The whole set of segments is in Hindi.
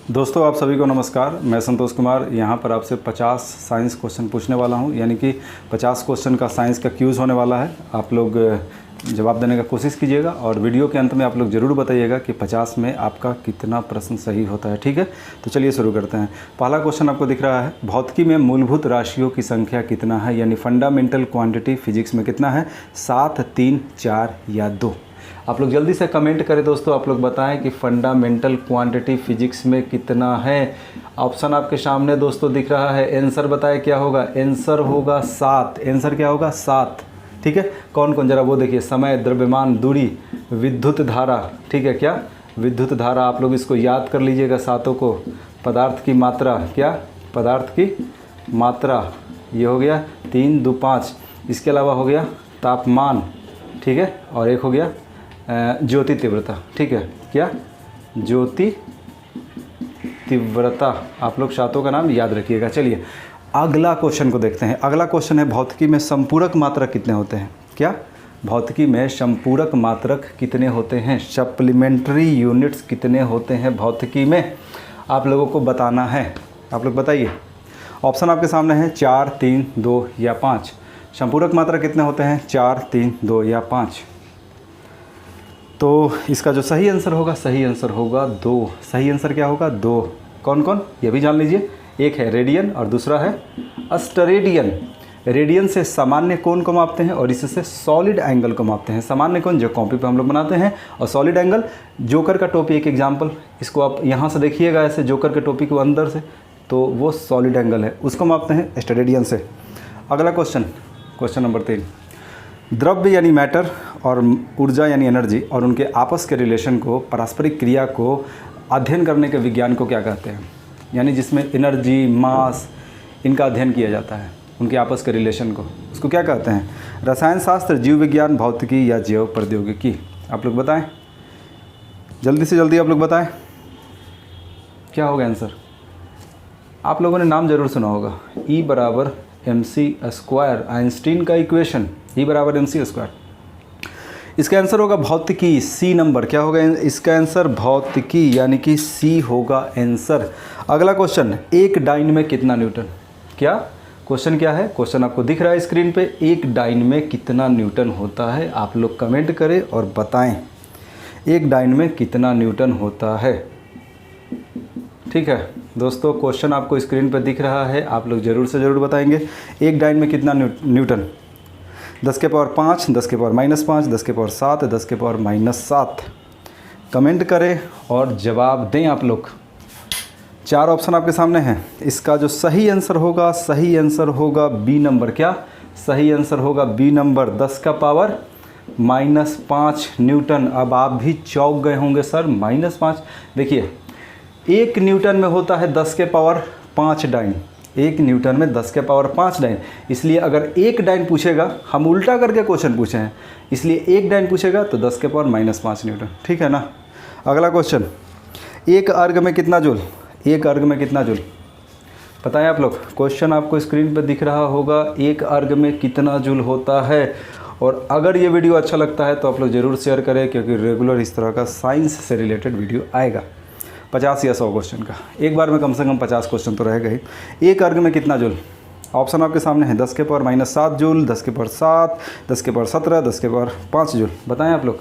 दोस्तों आप सभी को नमस्कार। मैं संतोष कुमार यहाँ पर आपसे 50 साइंस क्वेश्चन पूछने वाला हूँ, यानी कि 50 क्वेश्चन का साइंस का क्यूज़ होने वाला है। आप लोग जवाब देने का कोशिश कीजिएगा और वीडियो के अंत में आप लोग ज़रूर बताइएगा कि 50 में आपका कितना प्रश्न सही होता है। ठीक है, तो चलिए शुरू करते हैं। पहला क्वेश्चन आपको दिख रहा है, भौतिकी में मूलभूत राशियों की संख्या कितना है, यानी फंडामेंटल क्वांटिटी फिजिक्स में कितना है, 7, 3, 4 या 2। आप लोग जल्दी से कमेंट करें दोस्तों, आप लोग बताएं कि फंडामेंटल क्वांटिटी फिजिक्स में कितना है। ऑप्शन आपके सामने दोस्तों दिख रहा है, आंसर बताएं क्या होगा। आंसर होगा 7। आंसर क्या होगा, 7। ठीक है, कौन कौन, जरा वो देखिए। समय, द्रव्यमान, दूरी, विद्युत धारा। ठीक है, क्या विद्युत धारा, आप लोग इसको याद कर लीजिएगा सातों को। पदार्थ की मात्रा, क्या पदार्थ की मात्रा, ये हो गया 3, 2, 5। इसके अलावा हो गया तापमान, ठीक है, और एक हो गया ज्योति तीव्रता। ठीक है, क्या ज्योति तीव्रता। आप लोग सातों का नाम याद रखिएगा। चलिए अगला क्वेश्चन को देखते हैं। अगला क्वेश्चन है, भौतिकी में संपूरक मात्रक कितने होते हैं। क्या भौतिकी में संपूरक मात्रक कितने होते हैं, सप्लीमेंट्री यूनिट्स कितने होते हैं भौतिकी में, आप लोगों को बताना है। आप लोग बताइए। ऑप्शन आपके सामने है 4, 3, 2 या 5। संपूरक मात्रक कितने होते हैं, 4, 3, 2 या 5। तो इसका जो सही आंसर होगा, सही आंसर होगा 2। सही आंसर क्या होगा, 2। कौन कौन, ये भी जान लीजिए। एक है रेडियन और दूसरा है अस्टरेडियन। रेडियन से सामान्य कोण को मापते हैं और इससे सॉलिड एंगल को मापते हैं। सामान्य कोण जो कॉपी पे हम लोग बनाते हैं, और सॉलिड एंगल जोकर का टोपी एक एग्जाम्पल, इसको आप यहाँ से देखिएगा ऐसे, जोकर के टोपी को अंदर से, तो वो सॉलिड एंगल है, उसको मापते हैं अस्टरेडियन से। अगला क्वेश्चन, क्वेश्चन नंबर 3, द्रव्य यानी मैटर और ऊर्जा यानी एनर्जी और उनके आपस के रिलेशन को, पारस्परिक क्रिया को अध्ययन करने के विज्ञान को क्या कहते हैं, यानी जिसमें एनर्जी, मास, इनका अध्ययन किया जाता है, उनके आपस के रिलेशन को, उसको क्या कहते हैं। रसायन शास्त्र, जीव विज्ञान, भौतिकी या जैव प्रौद्योगिकी। आप लोग बताएं, जल्दी से जल्दी आप लोग बताएं क्या होगा आंसर। आप लोगों ने नाम जरूर सुना होगा, E = mc², आइंस्टीन का इक्वेशन, E = mc²। इसका आंसर होगा भौतिकी, सी नंबर। क्या होगा इसका आंसर, भौतिकी, यानी कि सी होगा आंसर। अगला क्वेश्चन, एक डाइन में कितना न्यूटन। क्या क्वेश्चन क्या है, क्वेश्चन आपको दिख रहा है स्क्रीन पे, एक डाइन में कितना न्यूटन होता है। आप लोग कमेंट करें और बताएं एक डाइन में कितना न्यूटन होता है। ठीक है दोस्तों, क्वेश्चन आपको स्क्रीन पर दिख रहा है, आप लोग ज़रूर से ज़रूर बताएंगे एक डाइन में कितना न्यूटन। 10 के पावर 5, 10 के पावर -5, 10 के पावर 7, 10 के पावर -7। कमेंट करें और जवाब दें आप लोग। 4 ऑप्शन आपके सामने हैं। इसका जो सही आंसर होगा, सही आंसर होगा बी नंबर। क्या सही आंसर होगा, बी नंबर, 10 का पावर -5 न्यूटन। अब आप भी चौंक गए होंगे, सर -5। देखिए 1 न्यूटन में होता है 10 के पावर 5 डाइन। 1 न्यूटन में 10 के पावर 5 डाइन। इसलिए अगर एक डाइन पूछेगा, हम उल्टा करके क्वेश्चन पूछे हैं, इसलिए एक डाइन पूछेगा तो 10 के पावर -5 न्यूटन। ठीक है ना। अगला क्वेश्चन, एक अर्ग में कितना जूल। एक अर्ग में कितना जूल बताएं आप लोग। क्वेश्चन आपको स्क्रीन पर दिख रहा होगा, एक अर्ग में कितना जूल होता है। और अगर ये वीडियो अच्छा लगता है तो आप लोग ज़रूर शेयर करें, क्योंकि रेगुलर इस तरह का साइंस से रिलेटेड वीडियो आएगा। 50 या 100 क्वेश्चन का, एक बार में कम से कम 50 क्वेश्चन तो रहेगा ही। एक अर्ग में कितना जूल, ऑप्शन आपके सामने है, 10 के पावर -7 जूल, 10 के पावर 7, 10 के पावर 17, 10 के पावर 5 जूल। बताएं आप लोग।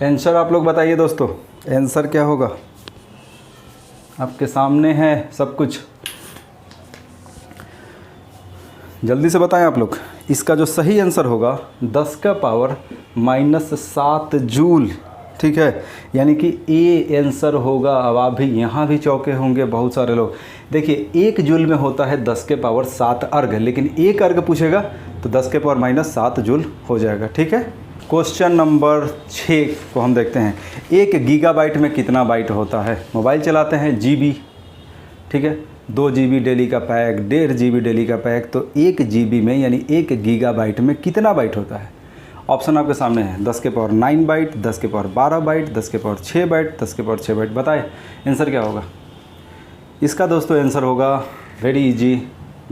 आंसर आप लोग बताइए दोस्तों, आंसर क्या होगा, आपके सामने है सब कुछ, जल्दी से बताएं आप लोग। इसका जो सही आंसर होगा 10 का पावर -7 जूल। ठीक है, यानी कि ए आंसर होगा। अब आप भी यहाँ भी चौके होंगे बहुत सारे लोग। देखिए 1 जूल में होता है 10 के पावर 7 अर्ग, लेकिन एक अर्ग पूछेगा तो 10 के पावर -7 जूल हो जाएगा। ठीक है, क्वेश्चन नंबर 6 को हम देखते हैं। 1 गीगाबाइट में कितना बाइट होता है। मोबाइल चलाते हैं GB, ठीक है, 2 GB डेली का पैक, 1.5 GB डेली का पैक, तो 1 GB में यानी 1 गीगाबाइट में कितना बाइट होता है। ऑप्शन आपके सामने है, 10 के पावर 9 बाइट, 10 के पावर 12 बाइट, 10 के पावर 6 बाइट, 10 के पावर 6 बाइट। बताए आंसर क्या होगा इसका दोस्तों। आंसर होगा वेरी इजी,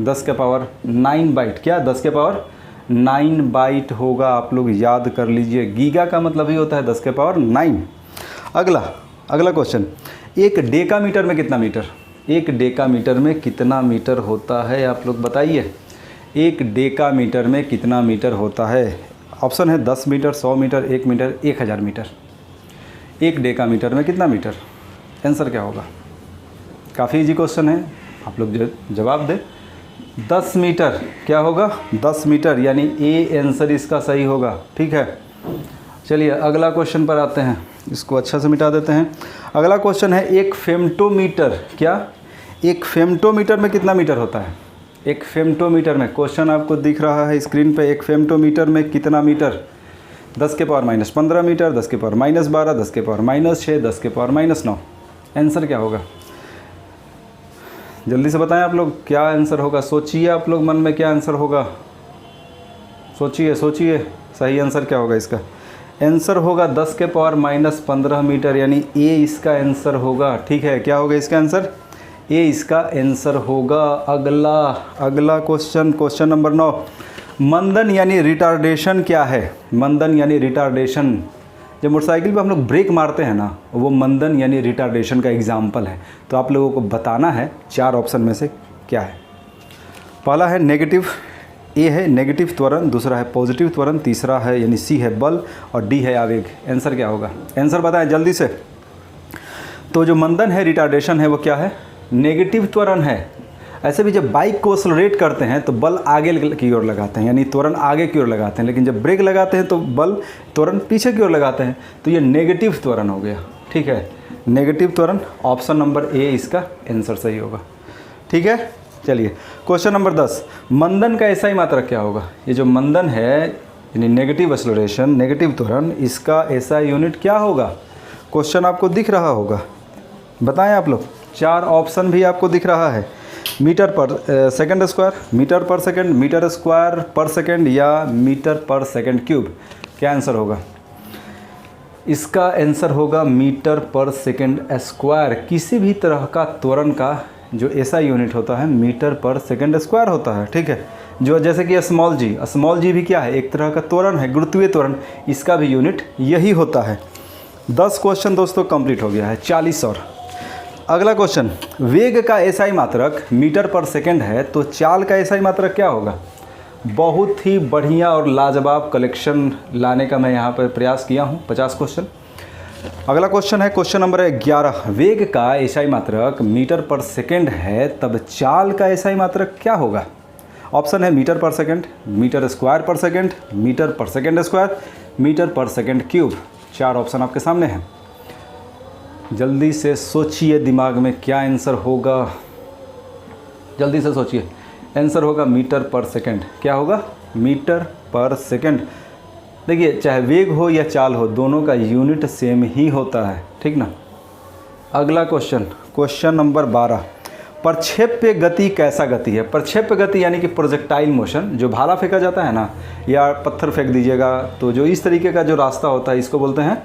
10 के पावर 9 बाइट। क्या 10 के पावर 9 बाइट होगा, आप लोग याद कर लीजिए। गीगा का मतलब ही होता है 10 के पावर 9। अगला क्वेश्चन, एक डेकामीटर में कितना मीटर? एक डेकामीटर में कितना मीटर होता है, आप लोग बताइए। एक डेकामीटर में कितना मीटर होता है? ऑप्शन है 10 मीटर, 100 मीटर, 1 मीटर, 1000 मीटर। एक डेकामीटर में कितना मीटर? आंसर क्या होगा? काफ़ी इजी क्वेश्चन है, आप लोग जवाब दें। 10 मीटर क्या होगा? 10 मीटर, यानी ए आंसर इसका सही होगा। ठीक है, चलिए अगला क्वेश्चन पर आते हैं, इसको अच्छा से मिटा देते हैं। अगला क्वेश्चन है एक फेम्टोमीटर, क्या एक फेम्टोमीटर में कितना मीटर होता है? एक फेम्टोमीटर में, क्वेश्चन आपको दिख रहा है स्क्रीन पे, एक फेम्टोमीटर में कितना मीटर? 10 के पावर -15 मीटर, 10 के पावर -12, 10 के पावर -6, 10 के पावर -9। आंसर क्या होगा? जल्दी से बताएं आप लोग, क्या आंसर होगा? सोचिए आप लोग मन में, क्या आंसर होगा? सोचिए सोचिए, सही आंसर क्या होगा इसका? आंसर होगा 10 के पावर -15 मीटर, यानी ए इसका आंसर होगा। ठीक है, क्या होगा इसका आंसर? ए इसका आंसर होगा। अगला क्वेश्चन, क्वेश्चन नंबर 9, मंदन यानी रिटार्डेशन क्या है? मंदन यानी रिटार्डेशन, जब मोटरसाइकिल पे हम लोग ब्रेक मारते हैं ना, वो मंदन यानी रिटार्डेशन का एग्जाम्पल है। तो आप लोगों को बताना है 4 ऑप्शन में से क्या है। पहला है नेगेटिव, ए है नेगेटिव त्वरण, दूसरा है पॉजिटिव त्वरण, तीसरा है यानी सी है बल, और डी है आवेग। आंसर क्या होगा? आंसर बताएं जल्दी से। तो जो मंदन है, रिटार्डेशन है, वो क्या है? नेगेटिव त्वरण है। ऐसे भी जब बाइक को एक्सेलरेट करते हैं तो बल आगे की ओर लगाते हैं, यानी त्वरण आगे की ओर लगाते हैं, लेकिन जब ब्रेक लगाते हैं तो बल त्वरण पीछे की ओर लगाते हैं, तो ये नेगेटिव त्वरण हो गया। ठीक है, नेगेटिव त्वरण, ऑप्शन नंबर ए इसका आंसर सही होगा। ठीक है, चलिए क्वेश्चन नंबर 10, मंदन का एसआई मात्रक क्या होगा? ये जो मंदन है यानी नेगेटिव एक्सेलरेशन, नेगेटिव त्वरण, इसका एसआई यूनिट क्या होगा? क्वेश्चन आपको दिख रहा होगा, बताएं आप लोग। 4 ऑप्शन भी आपको दिख रहा है, metre per second square, metre per second, metre square पर सेकंड, या मीटर पर सेकंड क्यूब। क्या आंसर होगा? इसका आंसर होगा मीटर पर सेकंड स्क्वायर। किसी भी तरह का त्वरण का जो ऐसा यूनिट होता है मीटर पर सेकंड स्क्वायर होता है। ठीक है, जो जैसे कि स्मॉल जी भी क्या है? एक तरह का त्वरण है, गुरुत्वीय त्वरण, इसका भी यूनिट यही होता है। 10 क्वेश्चन दोस्तों कंप्लीट हो गया है, 40 और। अगला क्वेश्चन, वेग का एसआई मात्रक मीटर पर सेकंड है, तो चाल का एसआई मात्रक क्या होगा? बहुत ही बढ़िया और लाजवाब कलेक्शन लाने का मैं यहाँ पर प्रयास किया हूँ, 50 क्वेश्चन। अगला क्वेश्चन है क्वेश्चन नंबर 11, वेग का एसआई मात्रक मीटर पर सेकंड है, तब चाल का एसआई मात्रक क्या होगा? ऑप्शन है metre per second, metre square पर second, metre per second square, metre per second cube. 4 option आपके सामने हैं, जल्दी से सोचिए दिमाग में क्या आंसर होगा, जल्दी से सोचिए। आंसर होगा मीटर पर सेकंड। क्या होगा? Metre per second. देखिए, चाहे वेग हो या चाल हो, दोनों का यूनिट सेम ही होता है। ठीक ना। अगला क्वेश्चन, क्वेश्चन नंबर 12, प्रक्षेप्य गति कैसा गति है? प्रक्षेप्य गति यानी कि प्रोजेक्टाइल मोशन, जो भाला फेंका जाता है ना, या पत्थर फेंक दीजिएगा तो जो इस तरीके का जो रास्ता होता है, इसको बोलते हैं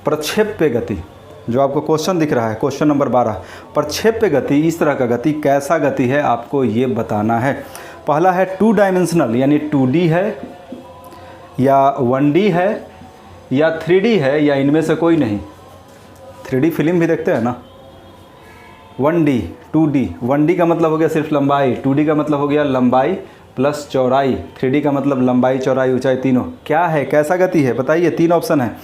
प्रक्षेप्य गति। जो आपको क्वेश्चन दिख रहा है क्वेश्चन नंबर 12, प्रक्षेप्य गति, इस तरह का गति कैसा गति है, आपको ये बताना है। पहला है 2 डायमेंशनल, यानी 2D है या 1D है या 3D है, या इनमें से कोई नहीं। 3D फिल्म भी देखते हैं ना। 1D 2D, 1D का मतलब हो गया सिर्फ लंबाई, 2D का मतलब हो गया लंबाई प्लस चौड़ाई, 3D का मतलब लंबाई चौड़ाई ऊंचाई तीनों। क्या है, कैसा गति है, बताइए। 3 ऑप्शन है,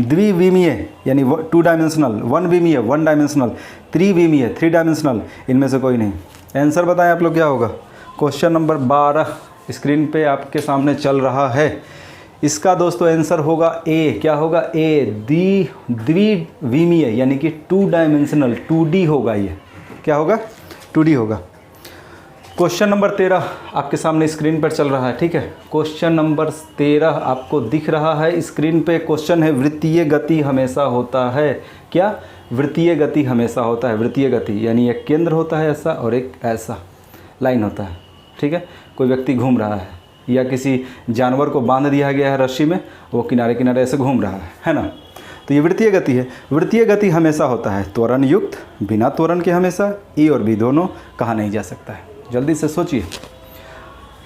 द्विविमीय यानी 2 डायमेंशनल, 1 विमीय 1 डायमेंशनल, त्रिविमीय 3 डायमेंशनल, इनमें से कोई नहीं। आंसर बताएं आप लोग क्या होगा। क्वेश्चन नंबर 12 स्क्रीन पे आपके सामने चल रहा है। इसका दोस्तों आंसर होगा ए। क्या होगा? ए, द्विविमीय यानी कि 2 डायमेंशनल, 2D होगा। ये क्या होगा? 2D होगा। क्वेश्चन नंबर 13 आपके सामने स्क्रीन पर चल रहा है। ठीक है, क्वेश्चन नंबर 13 आपको दिख रहा है स्क्रीन पे। क्वेश्चन है वृत्तीय गति हमेशा होता है। क्या? वृत्तीय गति हमेशा होता है। वृत्तीय गति यानी एक केंद्र होता है ऐसा और एक ऐसा लाइन होता है। ठीक है, कोई व्यक्ति घूम रहा है या किसी जानवर को बांध दिया गया है रस्सी में, वो किनारे किनारे ऐसे घूम रहा है ना। तो ये वृत्तीय गति है। वृत्तीय गति हमेशा होता है त्वरण युक्त, बिना त्वरण के हमेशा। ए और बी दोनों कहा नहीं जा सकता है। जल्दी से सोचिए।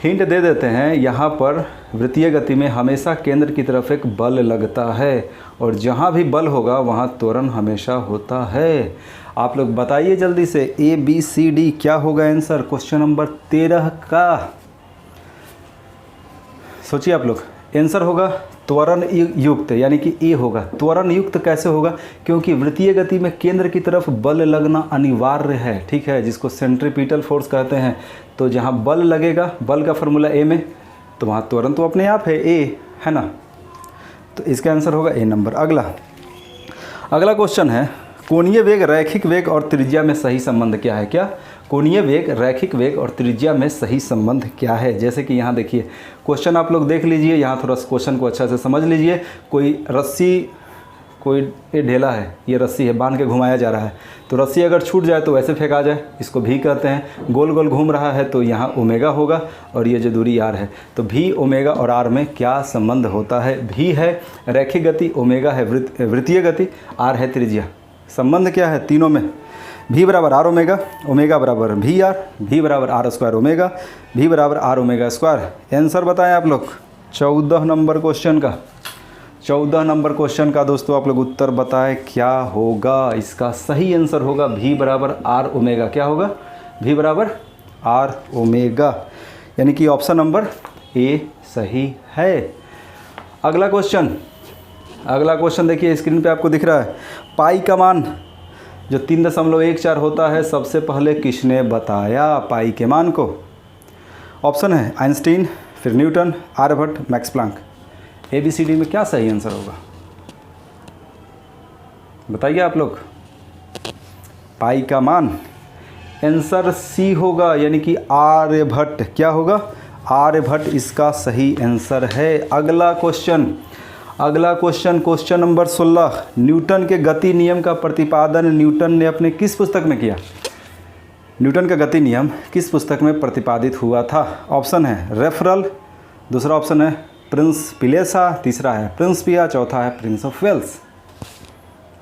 हिंट दे देते हैं, यहाँ पर वृत्तीय गति में हमेशा केंद्र की तरफ एक बल लगता है और जहाँ भी बल होगा वहाँ त्वरण हमेशा होता है। आप लोग बताइए जल्दी से ABCD क्या होगा आंसर क्वेश्चन नंबर 13 का। सोचिए आप लोग, आंसर होगा त्वरण युक्त, यानी कि ए होगा। त्वरण युक्त कैसे होगा? क्योंकि वृत्तीय गति में केंद्र की तरफ बल लगना अनिवार्य है, ठीक है, जिसको सेंट्रीपिटल फोर्स कहते हैं। तो जहाँ बल लगेगा, बल का फॉर्मूला ए में, तो वहाँ त्वरण तो अपने आप है, ए है ना। तो इसका आंसर होगा ए नंबर। अगला क्वेश्चन है, कोणीय वेग, रैखिक वेग और त्रिज्या में सही संबंध क्या है? क्या? कोणीय वेग, रैखिक वेग और त्रिज्या में सही संबंध क्या है? जैसे कि यहाँ देखिए क्वेश्चन आप लोग देख लीजिए, यहाँ थोड़ा क्वेश्चन को अच्छा से समझ लीजिए। कोई रस्सी, कोई ये ढेला है, ये रस्सी है, बांध के घुमाया जा रहा है, तो रस्सी अगर छूट जाए तो वैसे फेंका जाए, इसको भी कहते हैं। गोल गोल घूम रहा है तो यहाँ ओमेगा होगा और ये जो दूरी आर है, तो भी ओमेगा और आर में क्या संबंध होता है? भी है रैखिक गति, ओमेगा है वृत्तीय गति, आर है त्रिज्या। संबंध क्या है तीनों में? भी बराबर आर ओमेगा, ओमेगा बराबर भी आर, भी बराबर आर स्क्वायर ओमेगा, भी बराबर आर ओमेगा स्क्वायर। आंसर बताएं आप लोग 14 नंबर क्वेश्चन का। 14 नंबर क्वेश्चन का दोस्तों आप लोग उत्तर बताएं क्या होगा? इसका सही आंसर होगा भी बराबर आर ओमेगा। क्या होगा? भी बराबर आर ओमेगा, यानी कि ऑप्शन नंबर ए सही है। अगला क्वेश्चन देखिए स्क्रीन पे आपको दिख रहा है। पाई का मान जो 3.14 होता है, सबसे पहले किसने बताया पाई के मान को? ऑप्शन है आइंस्टीन, फिर Newton, Aryabhata, Max Planck. ABCD में क्या सही आंसर होगा बताइए आप लोग। पाई का मान आंसर सी होगा, यानी कि आर्यभट्ट। क्या होगा? आर्यभट्ट इसका सही आंसर है। अगला क्वेश्चन नंबर 16। न्यूटन के गति नियम का प्रतिपादन न्यूटन ने अपने किस पुस्तक में किया? न्यूटन का गति नियम किस पुस्तक में प्रतिपादित हुआ था? ऑप्शन है रेफरल, दूसरा ऑप्शन है प्रिंस पिलेसा, तीसरा है प्रिंसपिया, चौथा है prince of Wales.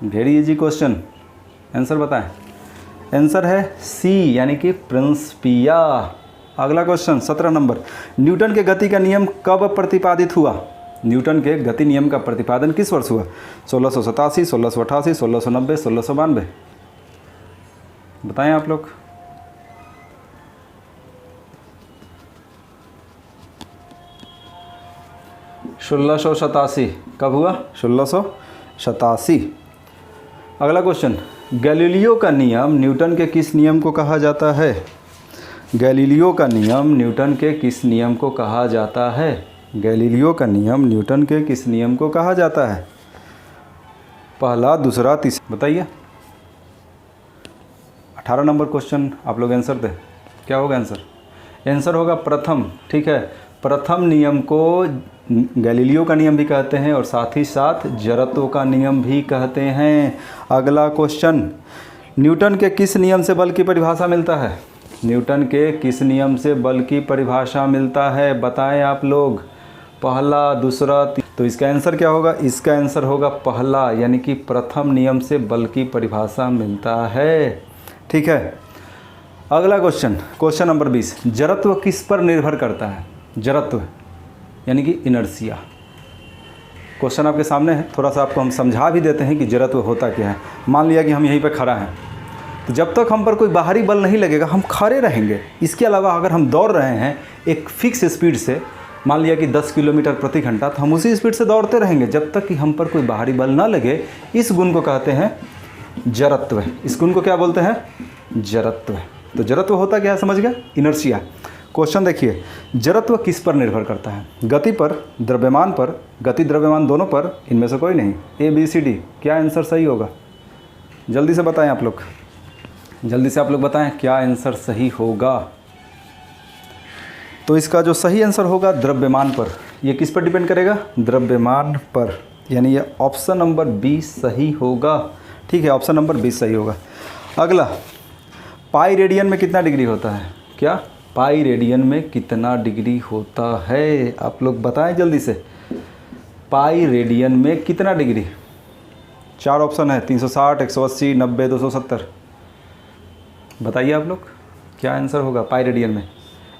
Very easy question, answer बताएं। आंसर है सी, यानी कि प्रिंसपिया। अगला क्वेश्चन 17 नंबर। न्यूटन के गति का नियम कब प्रतिपादित हुआ? न्यूटन के गति नियम का प्रतिपादन किस वर्ष हुआ? 1687, 1688, 1690, 1692। बताएं आप लोग। कब हुआ? 1687। अगला क्वेश्चन, गैलीलियो का नियम न्यूटन के किस नियम को कहा जाता है? गैलीलियो का नियम न्यूटन के किस नियम को कहा जाता है? गैलीलियो का नियम न्यूटन के किस नियम को कहा जाता है? पहला, दूसरा, तीसरा, बताइए। 18 नंबर क्वेश्चन आप लोग आंसर दें। क्या होगा आंसर? आंसर होगा प्रथम, ठीक है। प्रथम नियम को गैलीलियो का नियम भी कहते हैं और साथ ही साथ जड़त्व का नियम भी कहते हैं। अगला क्वेश्चन, न्यूटन के किस नियम से बल की परिभाषा मिलता है? न्यूटन के किस नियम से बल की परिभाषा मिलता है? बताएं आप लोग। पहला, दूसरा, तो इसका आंसर क्या होगा? इसका आंसर होगा पहला, यानी कि प्रथम नियम से बल की परिभाषा मिलता है, ठीक है। अगला क्वेश्चन नंबर 20। जड़त्व किस पर निर्भर करता है? जड़त्व यानी कि इनर्शिया। क्वेश्चन आपके सामने है, थोड़ा सा आपको हम समझा भी देते हैं कि जड़त्व होता क्या है। मान लिया कि हम यहीं पर खड़ा हैं, तो जब तक हम पर कोई बाहरी बल नहीं लगेगा हम खड़े रहेंगे। इसके अलावा अगर हम दौड़ रहे हैं एक फिक्स स्पीड से, मान लिया कि 10 किलोमीटर प्रति घंटा, तो हम उसी स्पीड से दौड़ते रहेंगे जब तक कि हम पर कोई बाहरी बल ना लगे। इस गुण को कहते हैं जड़त्व। इस गुण को क्या बोलते हैं? जड़त्व। तो जड़त्व होता क्या है समझ गया? इनर्शिया। क्वेश्चन देखिए, जड़त्व किस पर निर्भर करता है? गति पर, द्रव्यमान पर, गति द्रव्यमान दोनों पर, इनमें से कोई नहीं। ABCD क्या आंसर सही होगा? जल्दी से बताएं आप लोग, जल्दी से आप लोग बताएं क्या आंसर सही होगा। तो इसका जो सही आंसर होगा द्रव्यमान पर। ये किस पर डिपेंड करेगा? द्रव्यमान पर, यानी ये ऑप्शन नंबर 20 सही होगा, ठीक है। ऑप्शन नंबर 20 सही होगा। अगला, पाई रेडियन में कितना डिग्री होता है? क्या? पाई रेडियन में कितना डिग्री होता है? आप लोग बताएं जल्दी से। पाई रेडियन में कितना डिग्री? 4 ऑप्शन है, 360, 180, 90, 270। बताइए आप लोग क्या आंसर होगा पाई रेडियन में।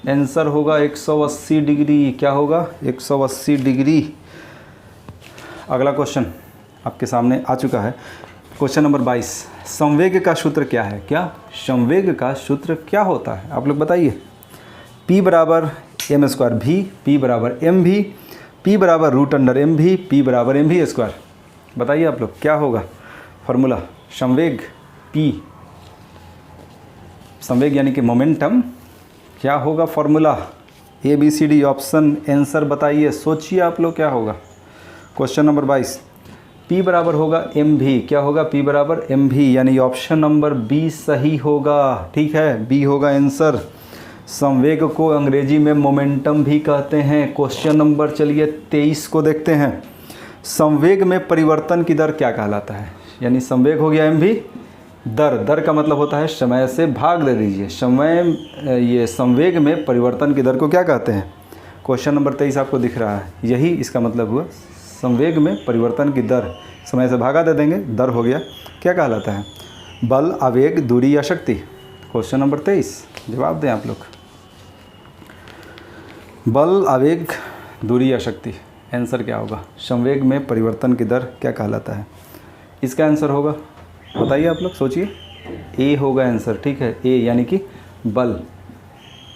आंसर होगा 180 डिग्री। क्या होगा? 180 डिग्री। अगला क्वेश्चन आपके सामने आ चुका है, क्वेश्चन नंबर 22। संवेग का सूत्र क्या है? क्या संवेग का सूत्र क्या होता है? आप लोग बताइए। P बराबर एम स्क्वायर भी, P बराबर एम भी, P बराबर रूट अंडर एम भी, P बराबर एम भी स्क्वायर। बताइए आप लोग क्या होगा फॉर्मूला? संवेग P, संवेग यानी कि मोमेंटम, क्या होगा फॉर्मूला? ABCD ऑप्शन आंसर बताइए, सोचिए आप लोग क्या होगा। Question number 22। P बराबर होगा एम भी। क्या होगा? P बराबर एम भी, यानी ऑप्शन नंबर बी सही होगा। ठीक है, बी होगा आंसर। संवेग को अंग्रेजी में मोमेंटम भी कहते हैं। क्वेश्चन नंबर चलिए 23 को देखते हैं। संवेग में परिवर्तन की दर क्या कहलाता है? यानी संवेग हो गया एम भी, दर का मतलब होता है समय से भाग दे दीजिए। ये संवेग में परिवर्तन की दर को क्या कहते हैं? क्वेश्चन नंबर 23 आपको दिख रहा है, यही इसका मतलब हुआ। संवेग में परिवर्तन की दर समय से भागा दे देंगे, दर हो गया। क्या कहलाता है? बल, आवेग, दूरी या शक्ति। क्वेश्चन नंबर 23 जवाब दें आप लोग। बल, आवेग, दूरी या शक्ति, आंसर क्या होगा? संवेग में परिवर्तन की दर क्या कहलाता है? इसका आंसर होगा, बताइए आप लोग, सोचिए। ए होगा आंसर। ठीक है, ए यानी कि बल।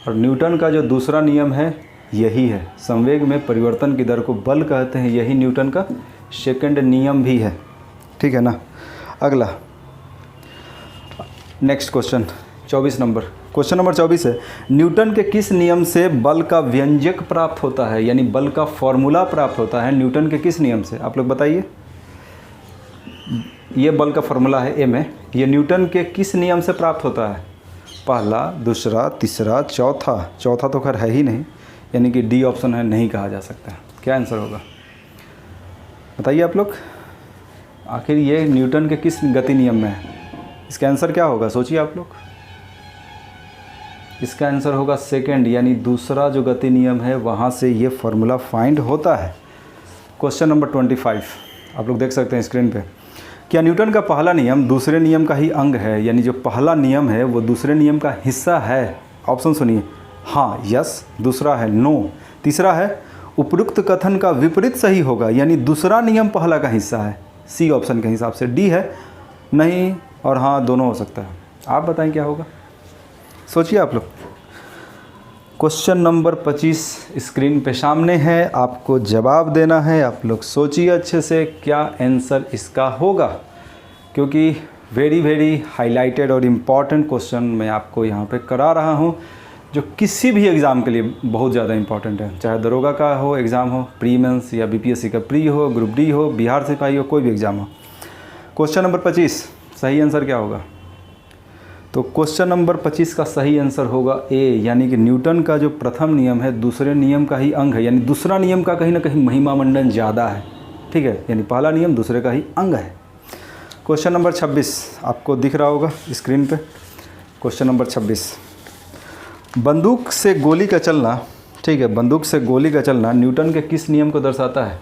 और न्यूटन का जो दूसरा नियम है यही है, संवेग में परिवर्तन की दर को बल कहते हैं। यही न्यूटन का सेकंड नियम भी है। ठीक है ना। अगला next question 24 number. Question number 24 है, न्यूटन के किस नियम से बल का व्यंजक प्राप्त होता है? यानी बल का फॉर्मूला प्राप्त होता है न्यूटन के किस नियम से? आप लोग बताइए। ये बल का फॉर्मूला है एम है, ये न्यूटन के किस नियम से प्राप्त होता है? पहला, दूसरा, तीसरा, चौथा तो खैर है ही नहीं, यानी कि डी ऑप्शन है, नहीं कहा जा सकता। क्या आंसर होगा बताइए आप लोग। आखिर ये न्यूटन के किस गति नियम में है? इसका आंसर क्या होगा? सोचिए आप लोग। इसका आंसर होगा सेकंड, यानी दूसरा जो गति नियम है वहाँ से ये फॉर्मूला फाइंड होता है। क्वेश्चन नंबर 25 आप लोग देख सकते हैं स्क्रीन पे। क्या न्यूटन का पहला नियम दूसरे नियम का ही अंग है? यानी जो पहला नियम है वो दूसरे नियम का हिस्सा है? ऑप्शन सुनिए। हाँ, यस। दूसरा है नो। तीसरा है उपयुक्त कथन का विपरीत सही होगा, यानी दूसरा नियम पहला का हिस्सा है। सी ऑप्शन के हिसाब से। डी है नहीं और हाँ, दोनों हो सकता है। आप बताएं क्या होगा, सोचिए आप लोग। क्वेश्चन नंबर 25 स्क्रीन पे सामने है, आपको जवाब देना है। आप लोग सोचिए अच्छे से क्या आंसर इसका होगा, क्योंकि वेरी हाईलाइटेड और इम्पॉर्टेंट क्वेश्चन मैं आपको यहाँ पे करा रहा हूँ, जो किसी भी एग्ज़ाम के लिए बहुत ज़्यादा इंपॉर्टेंट है। चाहे दरोगा का हो एग्ज़ाम हो, प्री मेंस या बीपीएससी का प्री हो, ग्रुप डी हो, बिहार सिपाही हो, कोई भी एग्ज़ाम हो। क्वेश्चन नंबर 25 सही आंसर क्या होगा? तो क्वेश्चन नंबर 25 का सही आंसर होगा ए, यानी कि न्यूटन का जो प्रथम नियम है दूसरे नियम का ही अंग है, यानी दूसरा नियम का कहीं ना कहीं महिमा मंडन ज़्यादा है। ठीक है, यानी पहला नियम दूसरे का ही अंग है। क्वेश्चन नंबर 26 आपको दिख रहा होगा स्क्रीन पे। क्वेश्चन नंबर 26, बंदूक से गोली का चलना, ठीक है, बंदूक से गोली का चलना न्यूटन के किस नियम को दर्शाता है?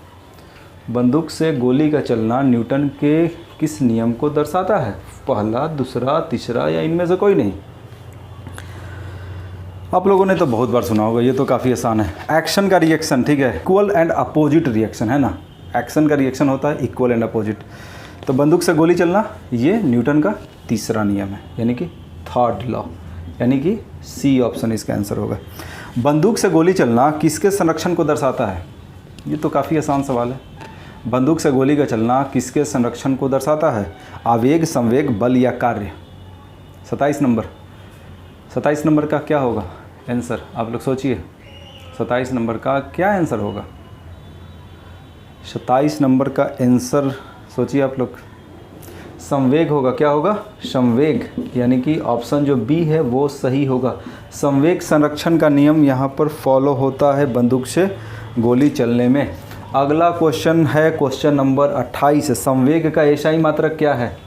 बंदूक से गोली का चलना न्यूटन के किस नियम को दर्शाता है? पहला, दूसरा, तीसरा या इनमें से कोई नहीं? आप लोगों ने तो बहुत बार सुना होगा, ये तो काफ़ी आसान है। एक्शन का रिएक्शन, ठीक है, इक्वल एंड अपोजिट रिएक्शन है ना। एक्शन का रिएक्शन होता है इक्वल एंड अपोजिट। तो बंदूक से गोली चलना ये न्यूटन का तीसरा नियम है, यानी कि थर्ड लॉ, यानी कि सी ऑप्शन इसका आंसर होगा। बंदूक से गोली चलना किसके संरक्षण को दर्शाता है? ये तो काफ़ी आसान सवाल है। बंदूक से गोली का चलना किसके संरक्षण को दर्शाता है? आवेग, संवेग, बल या कार्य? 27 नंबर का क्या होगा आंसर? आप लोग सोचिए 27 नंबर का क्या आंसर होगा? 27 नंबर का आंसर सोचिए आप लोग। संवेग होगा। क्या होगा? संवेग, यानी कि ऑप्शन जो बी है वो सही होगा। संवेग संरक्षण का नियम यहाँ पर फॉलो होता है बंदूक से गोली चलने में। अगला क्वेश्चन है क्वेश्चन नंबर 28, संवेग का एसआई मात्रक क्या है?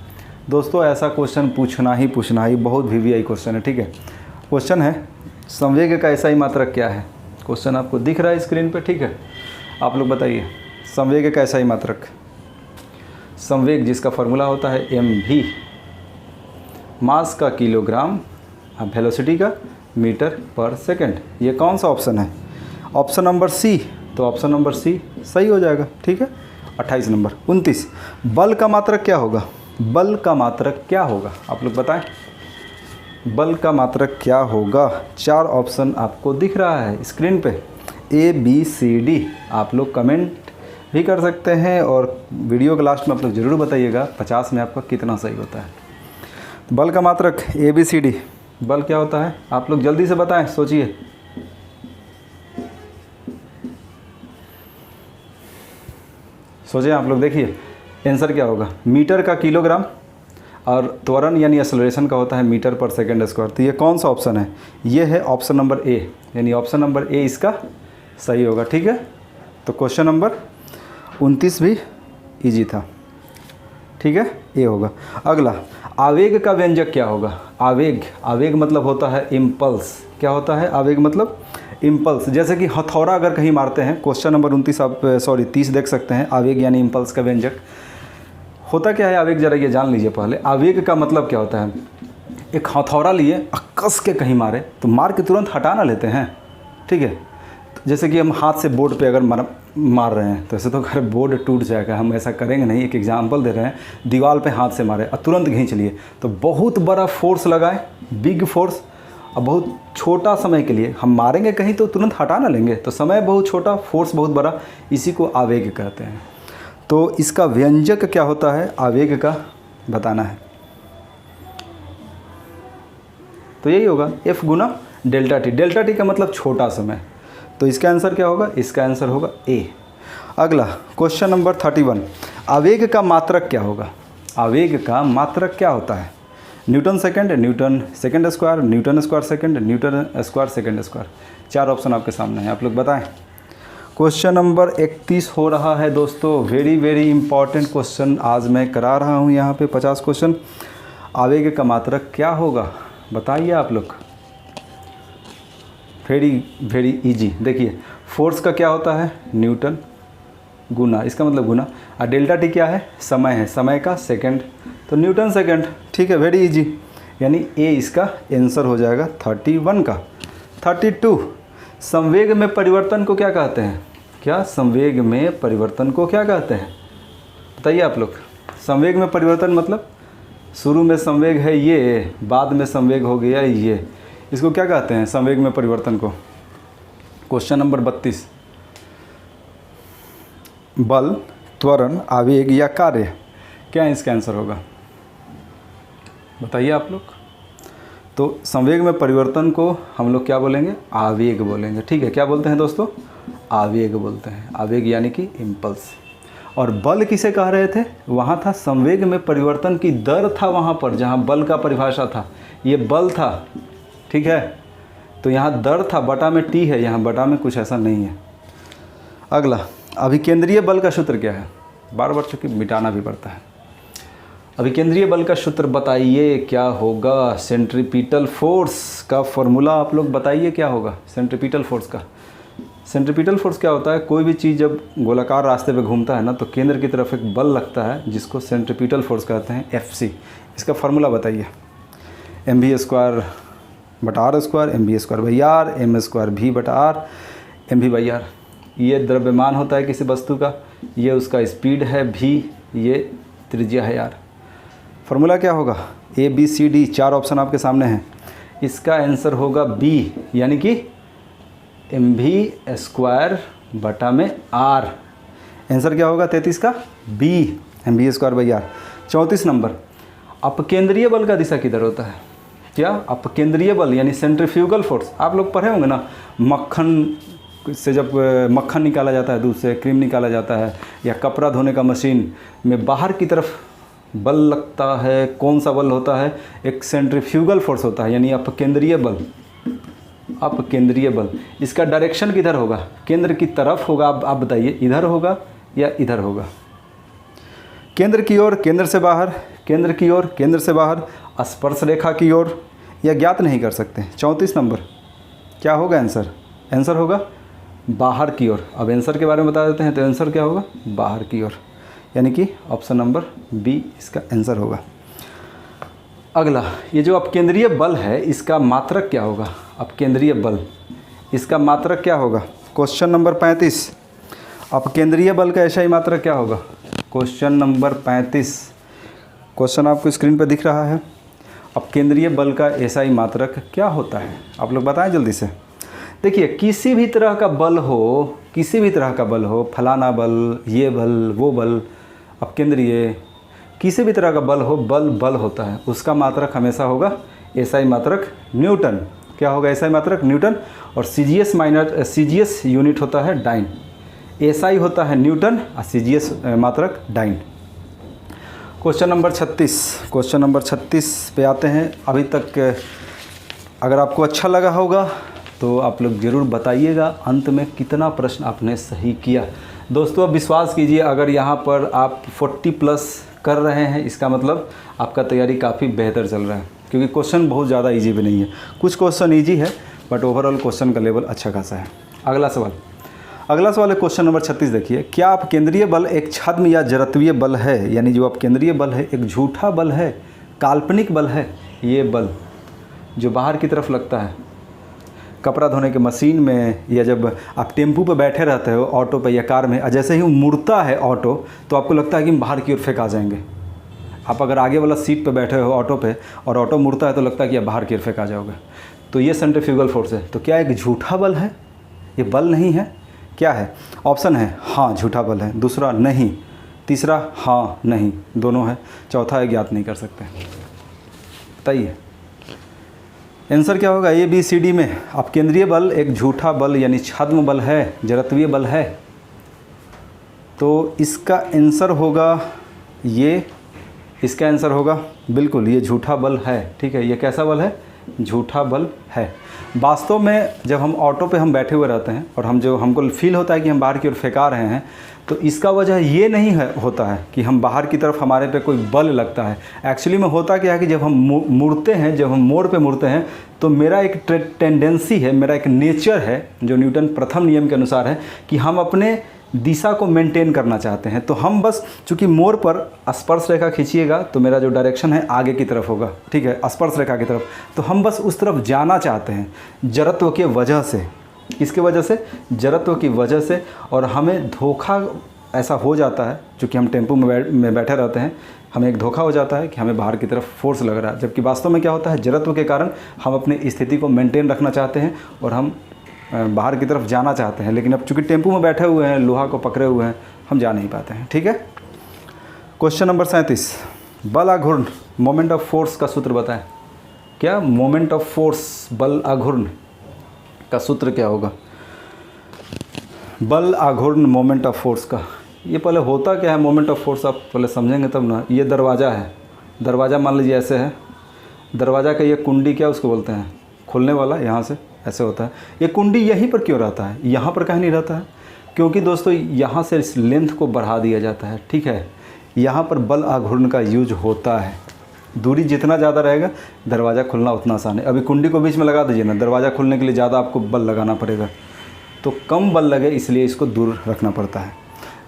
दोस्तों ऐसा क्वेश्चन पूछना ही बहुत वीवीआई क्वेश्चन है। ठीक है, क्वेश्चन है संवेग का एसआई मात्रक क्या है? क्वेश्चन आपको दिख रहा है स्क्रीन पे। ठीक है, आप लोग बताइए संवेग का एसआई मात्रक। संवेग जिसका फॉर्मूला होता है एम भी, मास का किलोग्राम, वेलोसिटी का मीटर पर सेकंड। ये कौन सा ऑप्शन है? Option number C. तो ऑप्शन नंबर सी सही हो जाएगा। ठीक है। 28 नंबर। 29, बल का मात्रक क्या होगा? बल का मात्रक क्या होगा आप लोग बताएं। बल का मात्रक क्या होगा? 4 ऑप्शन आपको दिख रहा है स्क्रीन पे, A B C D। आप लोग कमेंट भी कर सकते हैं और वीडियो के लास्ट में आप लोग ज़रूर बताइएगा 50 में आपका कितना सही होता है। बल का मात्रक A B C D, बल क्या होता है? आप लोग जल्दी से बताएं, सोचिए। सोचें आप लोग, देखिए आंसर क्या होगा। मीटर का किलोग्राम और त्वरण यानी एक्सेलरेशन का होता है मीटर पर सेकंड स्क्वायर। तो ये कौन सा ऑप्शन है? ये है ऑप्शन नंबर ए, यानी ऑप्शन नंबर ए इसका सही होगा। ठीक है। तो क्वेश्चन नंबर 29 भी इजी था। ठीक है, ये होगा। अगला, आवेग का व्यंजक क्या होगा? आवेग, आवेग मतलब होता है इम्पल्स। क्या होता है आवेग? मतलब इम्पल्स। जैसे कि हथौड़ा अगर कहीं मारते हैं, क्वेश्चन नंबर 29 आप 30 देख सकते हैं। आवेग यानी इम्पल्स का व्यंजक होता क्या है? आवेग जरा ये जान लीजिए पहले। आवेग का मतलब क्या होता है? एक हथौड़ा लिए कस के कहीं मारे तो मार के तुरंत हटा ना लेते हैं। ठीक है। जैसे कि हम हाथ से बोर्ड पे अगर मार रहे हैं तो ऐसे तो अगर बोर्ड टूट जाएगा, हम ऐसा करेंगे नहीं। एक एग्जांपल दे रहे हैं, दीवार पे हाथ से मारे और तुरंत खींच लिए तो बहुत बड़ा फोर्स लगाए, बिग फोर्स, और बहुत छोटा समय के लिए हम मारेंगे कहीं तो तुरंत हटा ना लेंगे। तो समय बहुत छोटा, फोर्स बहुत बड़ा, इसी को आवेग कहते हैं। तो इसका व्यंजक क्या होता है आवेग का, बताना है। तो यही होगा F गुना डेल्टा टी। डेल्टा टी का मतलब छोटा समय। तो इसका आंसर क्या होगा? इसका आंसर होगा ए। अगला क्वेश्चन नंबर 31, आवेग का मात्रक क्या होगा? आवेग का मात्रक क्या होता है? Newton second, Newton second square, Newton square second, Newton square second square. 4 option आपके सामने हैं, आप लोग बताएं। क्वेश्चन नंबर 31 हो रहा है दोस्तों। वेरी वेरी इंपॉर्टेंट क्वेश्चन आज मैं करा रहा हूँ यहाँ पे 50 क्वेश्चन। आवेग का मात्रक क्या होगा बताइए आप लोग। Very very easy. देखिए फोर्स का क्या होता है? न्यूटन गुना, इसका मतलब गुना, और डेल्टा टी क्या है? समय है, समय का सेकंड, तो न्यूटन सेकंड। ठीक है, वेरी इजी। यानी ए इसका आंसर हो जाएगा 31 का। 32, संवेग में परिवर्तन को क्या कहते हैं? क्या संवेग में परिवर्तन को क्या कहते हैं बताइए आप लोग। संवेग में परिवर्तन मतलब शुरू में संवेग है ये, बाद में संवेग हो गया ये, इसको क्या कहते हैं संवेग में परिवर्तन को? क्वेश्चन नंबर 32, बल, त्वरण, आवेग या कार्य, क्या इसका आंसर होगा बताइए आप लोग। तो संवेग में परिवर्तन को हम लोग क्या बोलेंगे? आवेग बोलेंगे। ठीक है, क्या बोलते हैं दोस्तों? आवेग बोलते हैं। आवेग यानी कि इम्पल्स। और बल किसे कह रहे थे? वहाँ था संवेग में परिवर्तन की दर था, वहाँ पर जहाँ बल का परिभाषा था ये बल था। ठीक है, तो यहाँ दर था, बटा में टी है, यहाँ बटा में कुछ ऐसा नहीं है। अगला, अभिकेंद्रीय बल का सूत्र क्या है? बार बार चूँकि मिटाना भी पड़ता है। अभिकेंद्रीय बल का सूत्र बताइए क्या होगा? सेंट्रीपिटल फोर्स का फॉर्मूला आप लोग बताइए क्या होगा सेंट्रीपिटल फोर्स का। सेंट्रीपिटल फोर्स क्या होता है? कोई भी चीज़ जब गोलाकार रास्ते पे घूमता है ना तो केंद्र की तरफ एक बल लगता है जिसको सेंट्रीपिटल फोर्स कहते हैं, FC। इसका फार्मूला बताइए। mv² बटा r², mv²/r, m² v/r, mv/r। ये द्रव्यमान होता है किसी वस्तु का, ये उसका स्पीड है v, ये त्रिज्या है r। फार्मूला क्या होगा? A B C D 4 option आपके सामने हैं। इसका आंसर होगा B, यानी कि mv² बटा में r। आंसर क्या होगा 33 का? B, mv²/r। 34 नंबर, अपकेंद्रीय बल का दिशा किधर होता है? क्या? अपकेंद्रीय बल यानी सेंट्रीफ्यूगल फोर्स। आप लोग पढ़े होंगे ना, मक्खन से जब मक्खन निकाला जाता है, दूध से क्रीम निकाला जाता है, या कपड़ा धोने का मशीन में बाहर की तरफ बल लगता है, कौन सा बल होता है? एक सेंट्रीफ्यूगल फोर्स होता है, यानी अपकेंद्रीय बल। अपकेंद्रीय बल, इसका डायरेक्शन किधर होगा? केंद्र की तरफ होगा। आप बताइए, इधर होगा या इधर होगा? केंद्र की ओर, केंद्र से बाहर, केंद्र की ओर, केंद्र से बाहर, स्पर्श रेखा की ओर, या ज्ञात नहीं कर सकते। 34 नंबर क्या होगा आंसर? आंसर होगा बाहर की ओर। अब आंसर के बारे में बता देते हैं, तो आंसर क्या होगा? बाहर की ओर, यानी कि ऑप्शन नंबर B इसका आंसर होगा। अगला, ये जो अपकेंद्रीय बल है इसका मात्रक क्या होगा? अपकेंद्रीय बल, इसका मात्रक क्या होगा? क्वेश्चन नंबर 35, अपकेंद्रीय बल का ऐसा ही मात्रक क्या होगा? क्वेश्चन नंबर 35, क्वेश्चन आपको स्क्रीन पर दिख रहा है। अपकेंद्रीय बल का ऐसा ही मात्रक क्या होता है? आप लोग बताएं जल्दी से। देखिए, किसी भी तरह का बल हो, किसी भी तरह का बल हो, फलाना बल, ये बल, वो बल, अपकेंद्रीय, किसी भी तरह का बल हो, बल बल होता है, उसका मात्रक हमेशा होगा एसआई मात्रक न्यूटन। क्या होगा? एसआई मात्रक न्यूटन। और सीजीएस यूनिट होता है डाइन। एसआई होता है न्यूटन और सीजीएस मात्रक dyne. Question number 36, question number 36 पे आते हैं। अभी तक अगर आपको अच्छा लगा होगा तो आप लोग ज़रूर बताइएगा अंत में कितना प्रश्न आपने सही किया। दोस्तों, अब विश्वास कीजिए, अगर यहाँ पर आप 40+ कर रहे हैं, इसका मतलब आपका तैयारी काफ़ी बेहतर चल रहा है, क्योंकि क्वेश्चन बहुत ज़्यादा इजी भी नहीं है। कुछ क्वेश्चन इजी है बट ओवरऑल क्वेश्चन का लेवल अच्छा खासा है। अगला सवाल, अगला सवाल है क्वेश्चन नंबर 36। देखिए, क्या अपकेंद्रीय बल एक छद्म या जड़त्वीय बल है? यानी जो अपकेंद्रीय बल है एक झूठा बल है, काल्पनिक बल है। ये बल जो बाहर की तरफ लगता है कपड़ा धोने के मशीन में, या जब आप टेम्पू पे बैठे रहते हो ऑटो पे या कार में, जैसे ही मुड़ता है ऑटो तो आपको लगता है कि हम बाहर की ओर फेंका जाएंगे। आप अगर आगे वाला सीट पे बैठे हो ऑटो पे और ऑटो मुड़ता है तो लगता है कि आप बाहर की ओर फेंका जाओगे। तो ये सेंट्रीफ्यूगल फोर्स है। तो क्या एक झूठा बल है? ये बल नहीं है। क्या है? ऑप्शन है हाँ झूठा बल है, दूसरा नहीं, तीसरा हाँ नहीं, दोनों है, चौथा है ज्ञात नहीं कर सकते। बताइए आंसर क्या होगा? ए बी सी डी में अपकेंद्रीय बल एक झूठा बल यानी छद्म बल है, जड़त्वीय बल है। तो इसका आंसर होगा ये, इसका आंसर होगा बिल्कुल ये झूठा बल है। ठीक है, ये कैसा बल है? झूठा बल है। वास्तव में जब हम ऑटो पे हम बैठे हुए रहते हैं और हमको फील होता है कि हम बाहर की ओर फेंका रहे हैं, तो इसका वजह ये नहीं है होता है कि हम बाहर की तरफ हमारे पे कोई बल लगता है। एक्चुअली में होता क्या है कि जब हम मुड़ते हैं, जब हम मोड़ पे मुड़ते हैं, तो मेरा एक टेंडेंसी है, मेरा एक नेचर है जो न्यूटन प्रथम नियम के अनुसार है कि हम अपने दिशा को मेंटेन करना चाहते हैं। तो हम बस, चूँकि मोड़ पर स्पर्श रेखा खींचिएगा तो मेरा जो डायरेक्शन है आगे की तरफ होगा, ठीक है, स्पर्श रेखा की तरफ। तो हम बस उस तरफ जाना चाहते हैं जड़त्व के वजह से, इसके वजह से, जड़त्व की वजह से। और हमें धोखा ऐसा हो जाता है, चूँकि हम टेम्पो में बैठे रहते हैं, हमें एक धोखा हो जाता है कि हमें बाहर की तरफ फोर्स लग रहा है, जबकि वास्तव में क्या होता है, जड़त्व के कारण हम अपनी स्थिति को मेंटेन रखना चाहते हैं और हम बाहर की तरफ जाना चाहते हैं। लेकिन अब चूँकि टेम्पो में बैठे हुए हैं, लोहा को पकड़े हुए हैं, हम जा नहीं पाते हैं। ठीक है, क्वेश्चन नंबर 37, बल आघूर्ण मोमेंट ऑफ फोर्स का सूत्र बताएं। क्या मोमेंट ऑफ फोर्स, बल आघूर्ण का सूत्र क्या होगा? बल आघूर्ण मोमेंट ऑफ फोर्स का, ये पहले होता क्या है मोमेंट ऑफ फोर्स, आप पहले समझेंगे तब ना। ये दरवाज़ा है, दरवाज़ा मान लीजिए ऐसे है, दरवाज़ा का ये कुंडी क्या उसको बोलते हैं, खुलने वाला, यहाँ से ऐसे होता है। ये कुंडी यहीं पर क्यों रहता है, यहाँ पर कहीं नहीं रहता है? क्योंकि दोस्तों यहाँ से इस लेंथ को बढ़ा दिया जाता है। ठीक है, यहाँ पर बल आघूर्ण का यूज होता है। दूरी जितना ज़्यादा रहेगा दरवाज़ा खुलना उतना आसान है। अभी कुंडी को बीच में लगा दीजिए ना, दरवाज़ा खुलने के लिए ज़्यादा आपको बल लगाना पड़ेगा, तो कम बल लगे इसलिए इसको दूर रखना पड़ता है।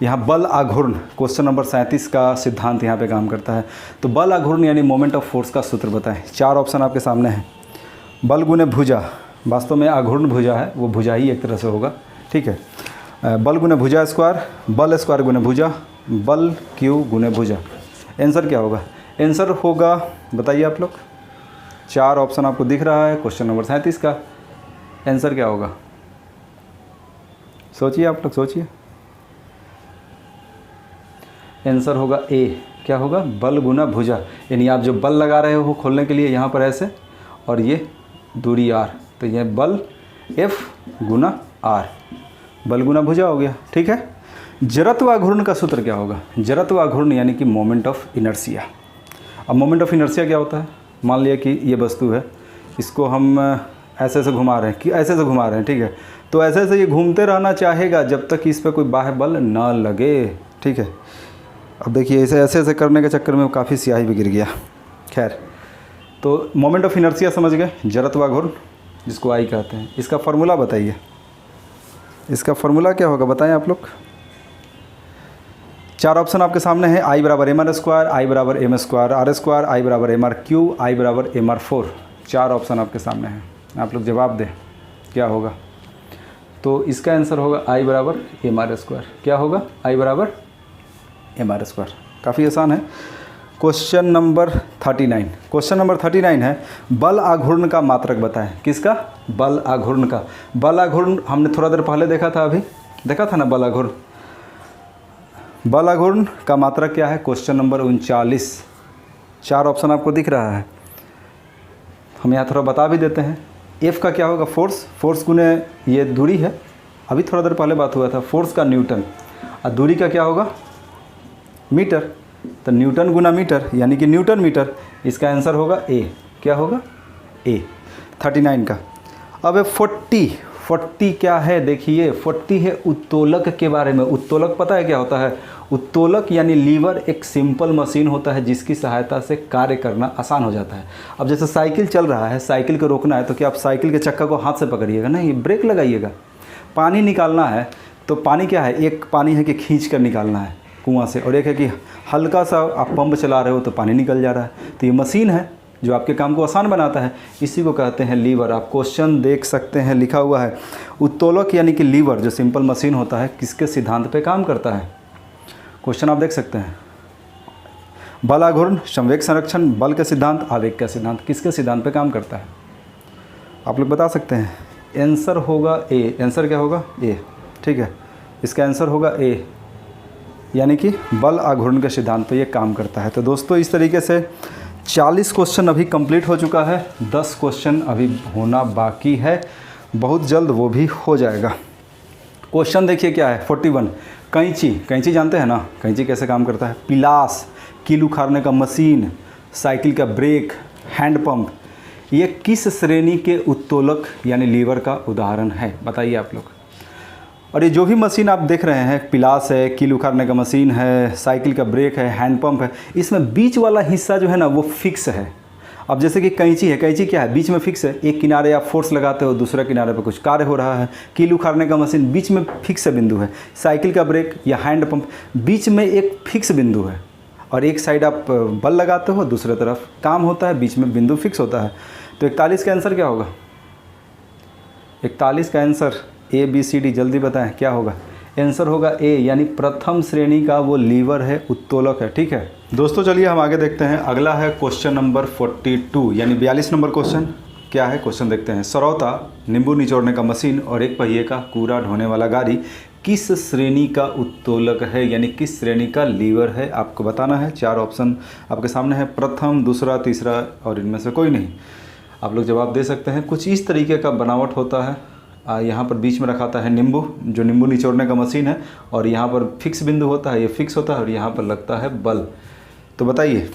यहाँ बल आघूर्ण, क्वेश्चन नंबर 37 का सिद्धांत यहाँ पे काम करता है। तो बल आघूर्ण यानी मोमेंट ऑफ फोर्स का सूत्र बताएं। 4 ऑप्शन आपके सामने हैं। बल गुने भुजा, वास्तव में आघूर्ण भुजा है, वो भुजा ही एक तरह से होगा। ठीक है, बल गुने भुजा स्क्वायर, बल स्क्वायर गुने भुजा, बल क्यू गुने भुजा। आंसर क्या होगा? आंसर होगा, बताइए आप लोग, 4 ऑप्शन आपको दिख रहा है क्वेश्चन नंबर 37 का। आंसर क्या होगा? सोचिए आप लोग, सोचिए। आंसर होगा ए। क्या होगा? बल गुना भुजा, यानी आप जो बल लगा रहे हो खोलने के लिए यहाँ पर ऐसे, और ये दूरी आर, तो यह बल एफ गुना आर, बल गुना भुजा हो गया। ठीक है, जड़त्व आघूर्ण का सूत्र क्या होगा? जड़त्व आघूर्ण यानी कि मोमेंट ऑफ इनर्शिया। अब मोमेंट ऑफ इनर्शिया क्या होता है? मान लिया कि ये वस्तु है, इसको हम ऐसे ऐसे घुमा रहे हैं, कि ऐसे ऐसे घुमा रहे हैं, ठीक है, तो ऐसे ऐसे ये घूमते रहना चाहेगा जब तक इस पर कोई बाह्य बल ना लगे। ठीक है, अब देखिए ऐसे ऐसे करने के चक्कर में काफ़ी स्याही भी गिर गया। खैर, तो मोमेंट ऑफ इनर्शिया समझ गए, जड़त्व आघूर्ण जिसको आई कहते हैं। इसका फार्मूला बताइए, इसका फार्मूला क्या होगा बताएं आप लोग। चार ऑप्शन आपके सामने है, आई बराबर एम आर स्क्वायर, आई बराबर एम स्क्वायर आर स्क्वायर, आई बराबर एम आर क्यू, आई बराबर एम आर 4। चार ऑप्शन आपके सामने हैं, आप लोग जवाब दें क्या होगा। तो इसका आंसर होगा आई बराबर एम आर स्क्वायर। क्या होगा? आई बराबर एम आर स्क्वायर। काफ़ी आसान है। Question number 39। क्वेश्चन नंबर 39 है, बल आघूर्ण का मात्रक बताएं। किसका? बल आघूर्ण का। बल आघूर्ण हमने थोड़ा देर पहले देखा था, अभी देखा था ना बल आघूर्ण। बल आघूर्ण का मात्रक क्या है? Question number 39। चार ऑप्शन आपको दिख रहा है, हम यहाँ थोड़ा बता भी देते हैं। एफ का क्या होगा? फोर्स। फोर्स गुने ये दूरी है, अभी थोड़ा देर पहले बात हुआ था। फोर्स का न्यूटन, और दूरी का क्या होगा? मीटर। तो न्यूटन गुना मीटर यानी कि न्यूटन मीटर। इसका आंसर होगा ए। क्या होगा? ए 39 का। अब 40 क्या है? देखिए 40 है उत्तोलक के बारे में। उत्तोलक पता है क्या होता है? उत्तोलक यानी लीवर एक सिंपल मशीन होता है जिसकी सहायता से कार्य करना आसान हो जाता है। अब जैसे साइकिल चल रहा है, साइकिल को रोकना है तो क्या आप साइकिल के चक्का को हाथ से पकड़िएगा? नहीं, ब्रेक लगाइएगा। पानी निकालना है तो पानी क्या है? एक पानी है कि खींच कर निकालना है कुआं से, और एक है कि हल्का सा आप पंप चला रहे हो तो पानी निकल जा रहा है। तो ये मशीन है जो आपके काम को आसान बनाता है, इसी को कहते हैं लीवर। आप क्वेश्चन देख सकते हैं, लिखा हुआ है उत्तोलक यानी कि लीवर जो सिंपल मशीन होता है किसके सिद्धांत पे काम करता है। क्वेश्चन आप देख सकते हैं, बल आघूर्ण, संवेग संरक्षण, बल का सिद्धांत, आवेग का सिद्धांत किसके सिद्धांत पे काम करता है? आप लोग बता सकते हैं। आंसर होगा ए। आंसर क्या होगा? ए। ठीक है, इसका आंसर होगा ए, यानी कि बल आघूर्ण के सिद्धांत पे ये काम करता है। तो दोस्तों इस तरीके से 40 क्वेश्चन अभी कंप्लीट हो चुका है, 10 क्वेश्चन अभी होना बाकी है, बहुत जल्द वो भी हो जाएगा। क्वेश्चन देखिए क्या है 41। कैंची। कैंची जानते हैं ना, कैंची कैसे काम करता है? पिलास, कील उखाड़ने का मशीन, साइकिल का ब्रेक, हैंड पंप, ये किस श्रेणी के उत्तोलक यानी लीवर का उदाहरण है? बताइए आप लोग। और ये जो भी मशीन आप देख रहे हैं, पिलास है, कील उखाड़ने का मशीन है, साइकिल का ब्रेक है, हैंड पंप है, इसमें बीच वाला हिस्सा जो है ना वो फिक्स है। अब जैसे कि कैंची है, कैंची क्या है? बीच में फिक्स है। एक किनारे आप फोर्स लगाते हो, दूसरे किनारे पर कुछ कार्य हो रहा है। कील उखाड़ने का मशीन बीच में फिक्स बिंदु है। साइकिल का ब्रेक या हैंड पंप बीच में एक फिक्स बिंदु है, और एक साइड आप बल लगाते हो, दूसरे तरफ काम होता है, बीच में बिंदु फिक्स होता है। तो 41 का आंसर क्या होगा? 41 का answer A B C D, जल्दी बताएं क्या होगा? आंसर होगा ए, यानी प्रथम श्रेणी का वो लीवर है, उत्तोलक है। ठीक है दोस्तों, चलिए हम आगे देखते हैं। अगला है क्वेश्चन नंबर 42 यानी 42 नंबर क्वेश्चन। क्या है क्वेश्चन देखते हैं। सरौता, नींबू निचोड़ने का मशीन और एक पहिए का कूड़ा ढोने वाला गाड़ी किस श्रेणी का उत्तोलक है, यानी किस श्रेणी का लीवर है? आपको बताना है। चार ऑप्शन आपके सामने है, प्रथम, दूसरा, तीसरा और इनमें से कोई नहीं। आप लोग जवाब दे सकते हैं। कुछ इस तरीके का बनावट होता है। यहाँ पर बीच में रखाता है नींबू, जो नींबू निचोड़ने का मशीन है, और यहाँ पर फिक्स बिंदु होता है, ये फिक्स होता है, और यहाँ पर लगता है बल। तो बताइए,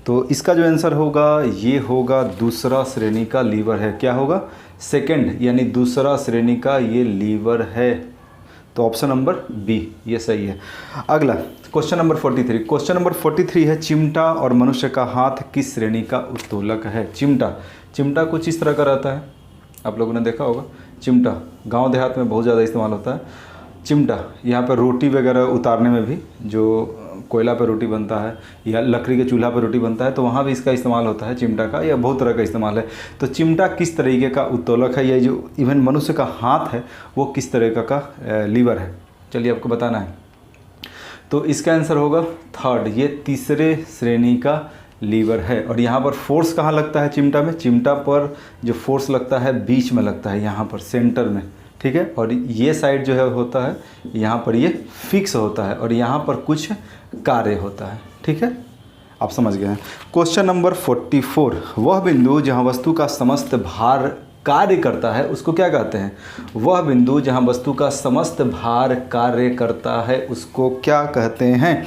तो इसका जो आंसर होगा ये होगा दूसरा श्रेणी का लीवर है। क्या होगा? सेकंड, यानी दूसरा श्रेणी का ये लीवर है। तो ऑप्शन नंबर बी ये सही है। अगला क्वेश्चन नंबर 43। क्वेश्चन नंबर 43 है, चिमटा और मनुष्य का हाथ किस श्रेणी का उत्तोलक है? चिमटा कुछ इस तरह का रहता है, आप लोगों ने देखा होगा। चिमटा गांव देहात में बहुत ज़्यादा इस्तेमाल होता है। चिमटा यहाँ पर रोटी वगैरह उतारने में भी, जो कोयला पर रोटी बनता है या लकड़ी के चूल्हा पर रोटी बनता है, तो वहाँ भी इसका इस्तेमाल होता है चिमटा का, या बहुत तरह का इस्तेमाल है। तो चिमटा किस तरीके का उत्तोलक है? ये जो इवन मनुष्य का हाथ है वो किस तरीके का लीवर है? चलिए आपको बताना है। तो इसका आंसर होगा थर्ड, ये तीसरे श्रेणी का लीवर है। और यहाँ पर फोर्स कहाँ लगता है चिमटा में? चिमटा पर जो फोर्स लगता है बीच में लगता है, यहाँ पर सेंटर में। ठीक है, और ये साइड जो है होता है यहाँ पर ये फिक्स होता है, और यहाँ पर कुछ कार्य होता है। ठीक है, आप समझ गए हैं। क्वेश्चन नंबर 44, वह बिंदु जहाँ वस्तु का समस्त भार कार्य करता है उसको क्या कहते हैं? वह बिंदु जहाँ वस्तु का समस्त भार कार्य करता है उसको क्या कहते हैं?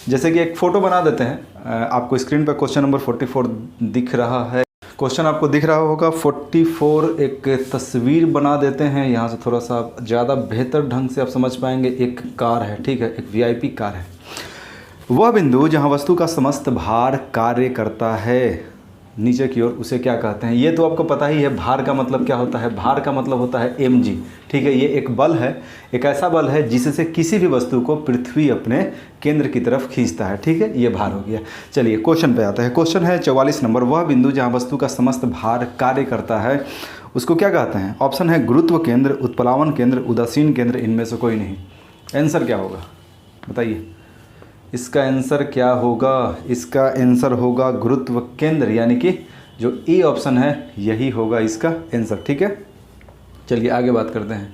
जैसे कि एक फ़ोटो बना देते हैं, आपको स्क्रीन पर क्वेश्चन नंबर 44 दिख रहा है। क्वेश्चन आपको दिख रहा होगा 44, एक तस्वीर बना देते हैं यहाँ से, थोड़ा सा ज़्यादा बेहतर ढंग से आप समझ पाएंगे। एक कार है, ठीक है, एक वीआईपी कार है। वह बिंदु जहाँ वस्तु का समस्त भार कार्य करता है नीचे की ओर, उसे क्या कहते हैं? ये तो आपको पता ही है, भार का मतलब क्या होता है? भार का मतलब होता है mg। ठीक है, ये एक बल है, एक ऐसा बल है जिससे किसी भी वस्तु को पृथ्वी अपने केंद्र की तरफ खींचता है। ठीक है, ये भार हो गया। चलिए क्वेश्चन पे आते हैं। क्वेश्चन है 44 नंबर, वह बिंदु जहाँ वस्तु का समस्त भार कार्य करता है उसको क्या कहते हैं? ऑप्शन है गुरुत्व केंद्र, उत्प्लावन केंद्र, उदासीन केंद्र, इनमें से कोई नहीं। आंसर क्या होगा बताइए? इसका आंसर क्या होगा? इसका आंसर होगा गुरुत्व केंद्र, यानी कि जो ए ऑप्शन है यही होगा इसका आंसर। ठीक है, चलिए आगे बात करते हैं।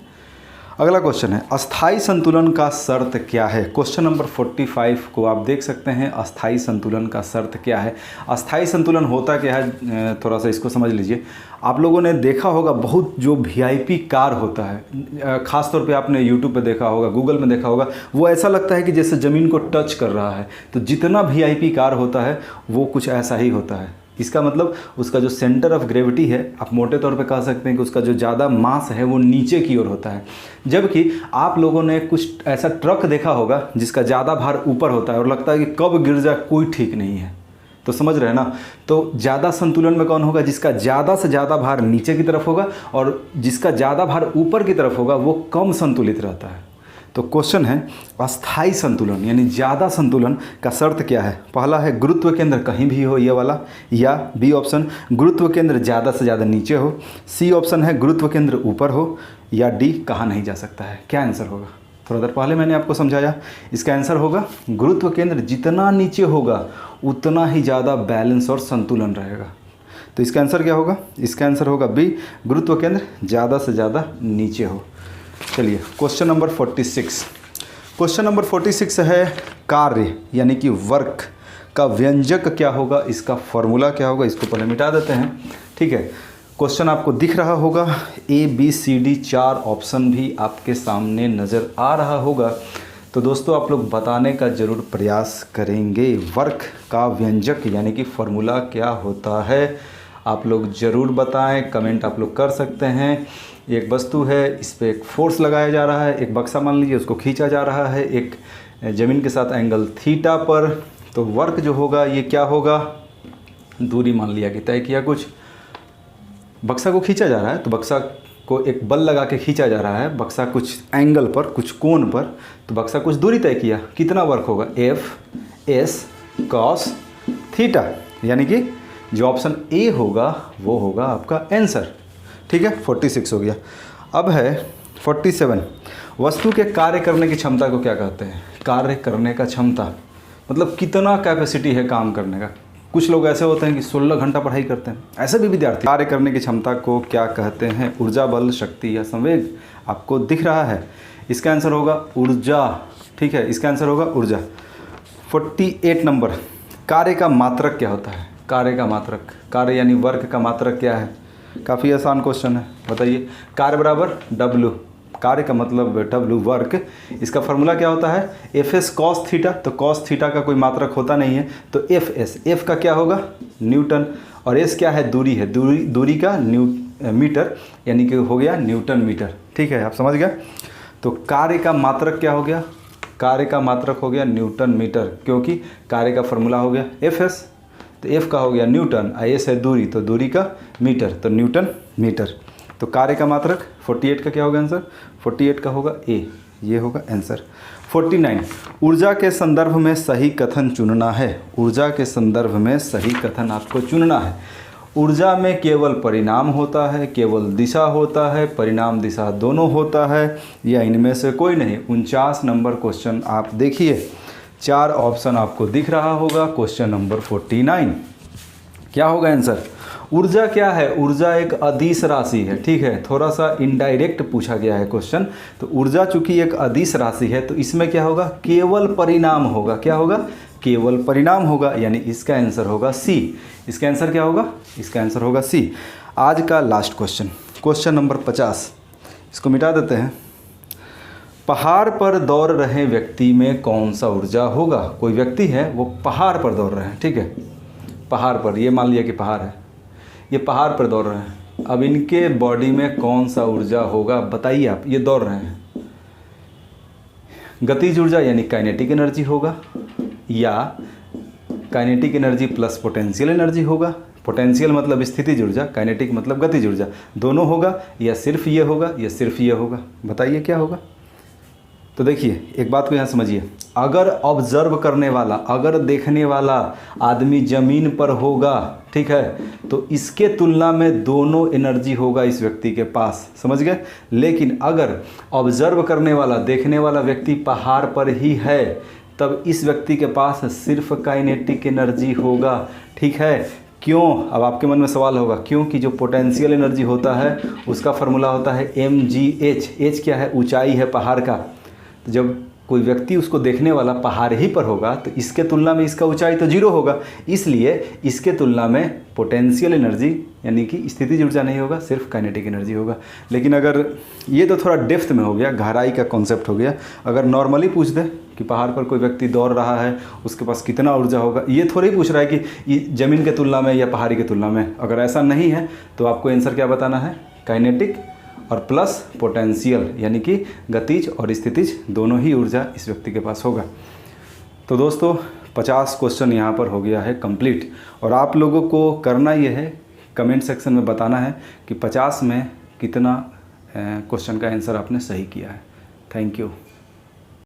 अगला क्वेश्चन है अस्थाई संतुलन का शर्त क्या है? क्वेश्चन नंबर 45 को आप देख सकते हैं। अस्थाई संतुलन का शर्त क्या है? अस्थाई संतुलन होता क्या है, थोड़ा सा इसको समझ लीजिए। आप लोगों ने देखा होगा बहुत जो वीआईपी कार होता है, ख़ास तौर पे आपने यूट्यूब पे देखा होगा, गूगल में देखा होगा, वो ऐसा लगता है कि जैसे ज़मीन को टच कर रहा है। तो जितना वीआईपी कार होता है वो कुछ ऐसा ही होता है। इसका मतलब उसका जो सेंटर ऑफ ग्रेविटी है, आप मोटे तौर पे कह सकते हैं कि उसका जो ज़्यादा मास है वो नीचे की ओर होता है। जबकि आप लोगों ने कुछ ऐसा ट्रक देखा होगा जिसका ज़्यादा भार ऊपर होता है और लगता है कि कब गिर जाए कोई ठीक नहीं है। तो समझ रहे हैं ना? तो ज़्यादा संतुलन में कौन होगा? जिसका ज़्यादा से ज़्यादा भार नीचे की तरफ होगा, और जिसका ज़्यादा भार ऊपर की तरफ होगा वो कम संतुलित रहता है। तो क्वेश्चन है अस्थाई संतुलन यानी ज़्यादा संतुलन का शर्त क्या है? पहला है गुरुत्व केंद्र कहीं भी हो, ये वाला, या बी ऑप्शन गुरुत्व केंद्र ज़्यादा से ज़्यादा नीचे हो, सी ऑप्शन है गुरुत्व केंद्र ऊपर हो, या डी कहा नहीं जा सकता है। क्या आंसर होगा? थोड़ा देर पहले मैंने आपको समझाया, इसका आंसर होगा गुरुत्व केंद्र जितना नीचे होगा उतना ही ज़्यादा बैलेंस और संतुलन रहेगा। तो इसका आंसर क्या होगा? इसका आंसर होगा बी, गुरुत्व केंद्र ज़्यादा से ज़्यादा नीचे हो। चलिए क्वेश्चन नंबर 46। क्वेश्चन नंबर 46 है कार्य यानी कि वर्क का व्यंजक क्या होगा? इसका फॉर्मूला क्या होगा? इसको पहले मिटा देते हैं। ठीक है, क्वेश्चन आपको दिख रहा होगा, A B C D 4 option भी आपके सामने नज़र आ रहा होगा। तो दोस्तों आप लोग बताने का ज़रूर प्रयास करेंगे वर्क का व्यंजक यानी कि फॉर्मूला क्या होता है। आप लोग ज़रूर बताएं, कमेंट आप लोग कर सकते हैं। एक वस्तु है, इस पर एक फोर्स लगाया जा रहा है, एक बक्सा मान लीजिए उसको खींचा जा रहा है एक ज़मीन के साथ एंगल थीटा पर। तो वर्क जो होगा ये क्या होगा? दूरी मान लिया कि तय किया, कुछ बक्सा को खींचा जा रहा है, तो बक्सा को एक बल लगा के खींचा जा रहा है, बक्सा कुछ एंगल पर, कुछ कोण पर, तो बक्सा कुछ दूरी तय किया, कितना वर्क होगा? एफ एस कॉस थीटा, यानी कि जो ऑप्शन ए होगा वो होगा आपका आंसर। ठीक है, 46 हो गया। अब है 47, वस्तु के कार्य करने की क्षमता को क्या कहते हैं? कार्य करने का क्षमता मतलब कितना कैपेसिटी है काम करने का। कुछ लोग ऐसे होते हैं कि 16 घंटा पढ़ाई करते हैं, ऐसे भी विद्यार्थी। कार्य करने की क्षमता को क्या कहते हैं? ऊर्जा, बल, शक्ति या संवेग? आपको दिख रहा है, इसका आंसर होगा ऊर्जा। ठीक है, इसका आंसर होगा ऊर्जा। 48 नंबर, कार्य का मात्रक क्या होता है? कार्य का मात्रक, कार्य यानी वर्क का मात्रक क्या है? काफ़ी आसान क्वेश्चन है, बताइए। कार्य बराबर W, कार्य का मतलब W वर्क, इसका फॉर्मूला क्या होता है? F S cos theta. तो कॉस थीटा का कोई मात्रक होता नहीं है, तो एफ एस, एफ का क्या होगा? न्यूटन, और एस क्या है? दूरी है, दूरी का मीटर, यानी कि हो गया न्यूटन मीटर। ठीक है, आप समझ गए। तो कार्य का मात्रक क्या हो गया? कार्य का मात्रक हो गया न्यूटन मीटर, क्योंकि कार्य का फॉर्मूला हो गया एफ एस, तो एफ का हो गया न्यूटन, एस है दूरी, तो दूरी का मीटर, तो न्यूटन मीटर। तो कार्य का मात्रक 48 का क्या होगा आंसर? 48 का होगा ए, ये होगा आंसर। 49, ऊर्जा के संदर्भ में सही कथन चुनना है। ऊर्जा के संदर्भ में सही कथन आपको चुनना है। ऊर्जा में केवल परिणाम होता है, केवल दिशा होता है, परिणाम दिशा दोनों होता है, या इनमें से कोई नहीं। 49 नंबर क्वेश्चन आप देखिए, 4 ऑप्शन आपको दिख रहा होगा। क्वेश्चन नंबर 49 क्या होगा आंसर? ऊर्जा क्या है? ऊर्जा एक अदिश राशि है। ठीक है, थोड़ा सा इनडायरेक्ट पूछा गया है क्वेश्चन। तो ऊर्जा चूंकि एक अदिश राशि है तो इसमें क्या होगा? केवल परिणाम होगा। क्या होगा? केवल परिणाम होगा, यानी इसका आंसर होगा सी। इसका आंसर क्या होगा? इसका आंसर होगा सी। आज का लास्ट क्वेश्चन, क्वेश्चन नंबर 50, इसको मिटा देते हैं। पहाड़ पर दौड़ रहे व्यक्ति में कौन सा ऊर्जा होगा? कोई व्यक्ति है, वो पहाड़ पर दौड़ रहे हैं। ठीक है, पहाड़ पर, ये मान लिया कि पहाड़ है, ये पहाड़ पर दौड़ रहे हैं। अब इनके बॉडी में कौन सा ऊर्जा होगा बताइए आप। ये दौड़ रहे हैं, गतिज ऊर्जा यानी काइनेटिक एनर्जी होगा, या kinetic energy plus potential energy होगा, पोटेंशियल मतलब स्थितिज ऊर्जा, काइनेटिक मतलब गतिज ऊर्जा। दोनों होगा या सिर्फ ये होगा या सिर्फ ये होगा, बताइए क्या होगा। तो देखिए एक बात को यहाँ समझिए, अगर ऑब्जर्व करने वाला, अगर देखने वाला आदमी ज़मीन पर होगा, ठीक है, तो इसके तुलना में दोनों एनर्जी होगा इस व्यक्ति के पास, समझ गए। लेकिन अगर ऑब्जर्व करने वाला, देखने वाला व्यक्ति पहाड़ पर ही है, तब इस व्यक्ति के पास सिर्फ काइनेटिक एनर्जी होगा, ठीक है। क्यों? अब आपके मन में सवाल होगा, क्योंकि जो पोटेंशियल एनर्जी होता है उसका फार्मूला होता है mgh। h क्या है? ऊंचाई है पहाड़ का। तो जब कोई व्यक्ति उसको देखने वाला पहाड़ ही पर होगा तो इसके तुलना में इसका ऊंचाई तो जीरो होगा, इसलिए इसके तुलना में पोटेंशियल एनर्जी यानी कि स्थितिज ऊर्जा नहीं होगा, सिर्फ काइनेटिक एनर्जी होगा। लेकिन अगर ये तो थोड़ा डेप्थ में हो गया, गहराई का कॉन्सेप्ट हो गया। अगर नॉर्मली पूछ दे कि पहाड़ पर कोई व्यक्ति दौड़ रहा है, उसके पास कितना ऊर्जा होगा, ये थोड़ी ही पूछ रहा है कि ज़मीन के तुलना में या पहाड़ी के तुलना में। अगर ऐसा नहीं है तो आपको आंसर क्या बताना है? काइनेटिक और प्लस पोटेंशियल, यानी कि गतिज और स्थितिज दोनों ही ऊर्जा इस व्यक्ति के पास होगा। तो दोस्तों 50 क्वेश्चन यहाँ पर हो गया है कंप्लीट, और आप लोगों को करना ये है, कमेंट सेक्शन में बताना है कि 50 में कितना क्वेश्चन का आंसर आपने सही किया है। Thank you.